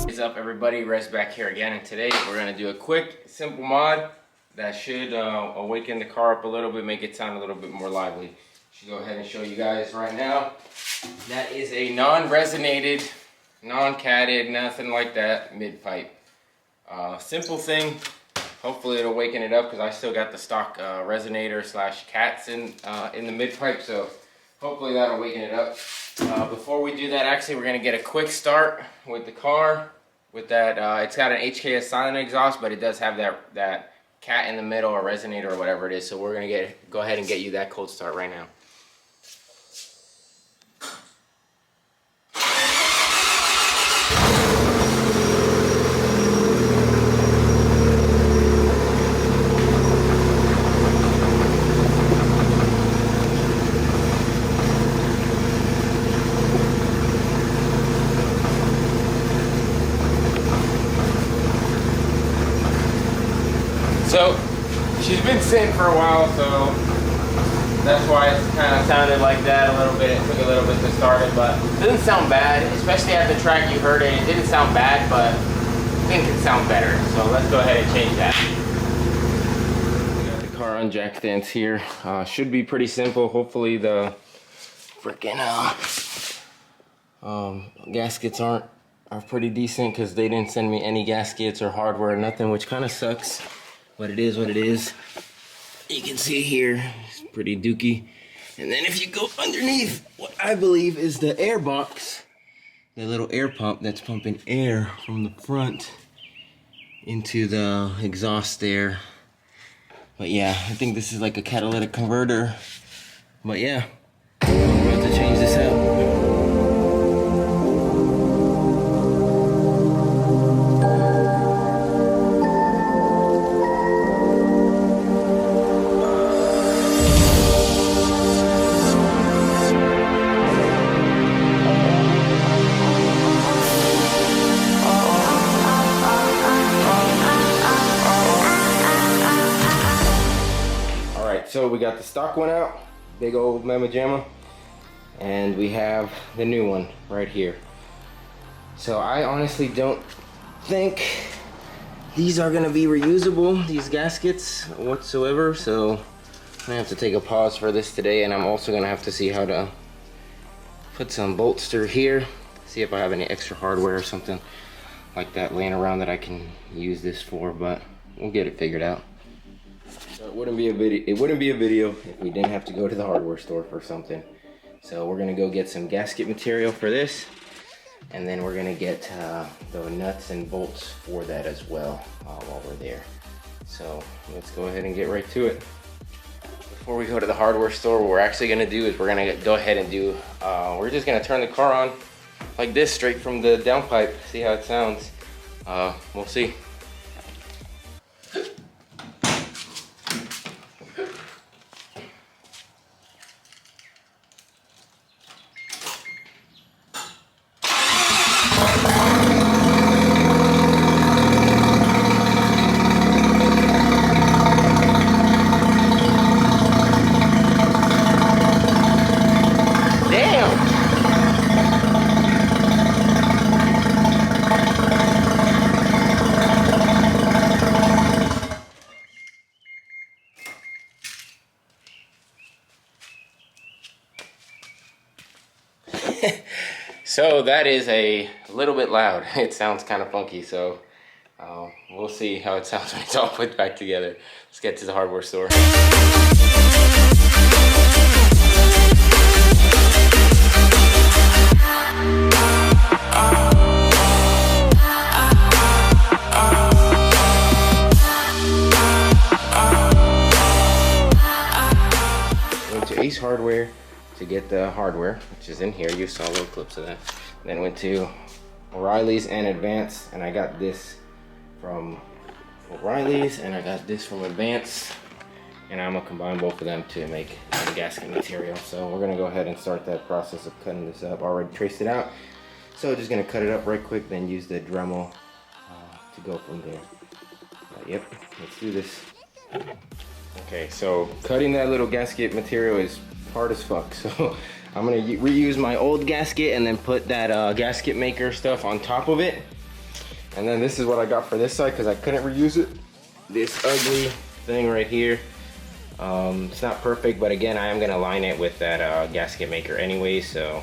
What's up, everybody? Rez back here again, and today we're gonna do a quick, simple mod that should awaken the car up a little bit, make it sound a little bit more lively. Should go ahead and show you guys right now. That is a non-resonated, non-catted, nothing like that mid-pipe. Simple thing. Hopefully it'll waken it up because I still got the stock resonator slash cats in the mid-pipe, so hopefully that'll waken it up. Before we do that, actually, we're gonna get a quick start with the car. With that, it's got an HKS silent exhaust, but it does have that cat in the middle or resonator or whatever it is. So we're gonna go ahead and get you that cold start right now. So, she's been sitting for a while, so that's why it kind of sounded like that a little bit. It took a little bit to start it, but it doesn't sound bad, especially at the track you heard it. It didn't sound bad, but I think it could sound better. So let's go ahead and change that. We got the car on jack stands here. Should be pretty simple. Hopefully the freaking gaskets are pretty decent because they didn't send me any gaskets or hardware or nothing, which kind of sucks. But it is what it is. You can see here, it's pretty dookie. And then if you go underneath what I believe is the air box, the little air pump that's pumping air from the front into the exhaust there. But yeah, I think this is like a catalytic converter. But yeah, I'm about to change this out. So we got the stock one out, big old Mama Jamma, and we have the new one right here. So I honestly don't think these are gonna be reusable, these gaskets whatsoever. So I'm gonna have to take a pause for this today, and I'm also gonna have to see how to put some bolts through here, see if I have any extra hardware or something like that laying around that I can use this for, but we'll get it figured out. So it wouldn't be a video if we didn't have to go to the hardware store for something. So we're gonna go get some gasket material for this, and then we're gonna get the nuts and bolts for that as well while we're there. So let's go ahead and get right to it. Before we go to the hardware store, what we're actually gonna do is we're gonna go ahead and do, we're just gonna turn the car on like this straight from the downpipe, see how it sounds. We'll see. So that is a little bit loud. It sounds kind of funky, so we'll see how it sounds when it's all put back together. Let's get to the hardware store. Went to Ace Hardware to get the hardware, which is in here. You saw little clips of that. Then went to O'Reilly's and Advance, and I got this from O'Reilly's and I got this from Advance, and I'm gonna combine both of them to make the gasket material. So we're gonna go ahead and start that process of cutting this up. I already traced it out, so just gonna cut it up right quick, then use the Dremel to go from there. Yep, let's do this. Okay, so cutting that little gasket material is hard as fuck, so I'm gonna reuse my old gasket and then put that gasket maker stuff on top of it. And then this is what I got for this side because I couldn't reuse it. This ugly thing right here. It's not perfect, but again, I am gonna line it with that gasket maker anyway, so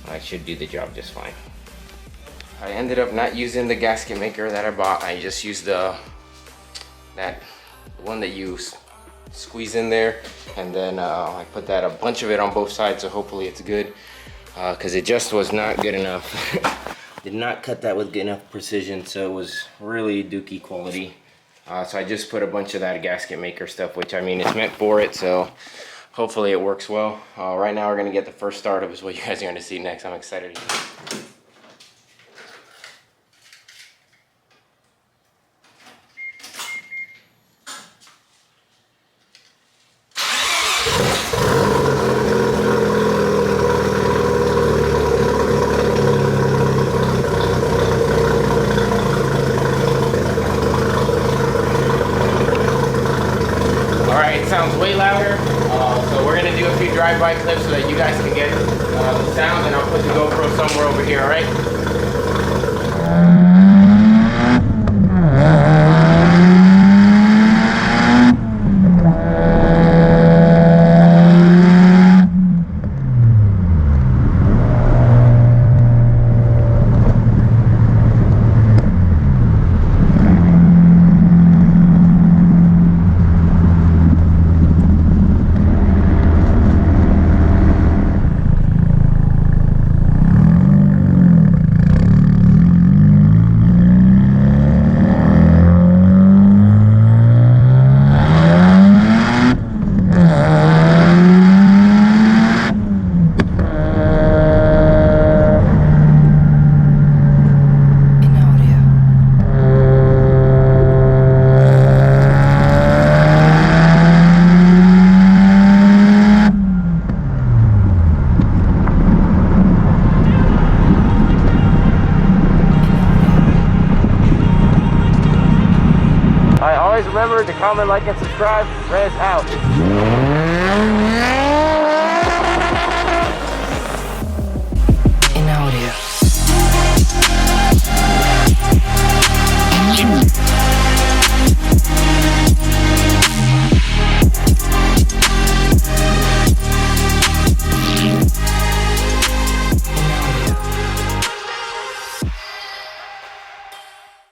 I should do the job just fine. I ended up not using the gasket maker that I bought. I just used that one that you squeeze in there, and then I put that a bunch of it on both sides, so hopefully it's good, because it just was not good enough. Did not cut that with good enough precision, so it was really dookie quality. So I just put a bunch of that gasket maker stuff, which I mean, it's meant for it, so hopefully it works well. Right now we're gonna get the first startup is what you guys are gonna see next. I'm excited. Sounds way louder, so we're gonna do a few drive-by clips so that you guys can get the sound, and I'll put the GoPro somewhere over here, all right? Remember to comment, like, and subscribe. Rez out.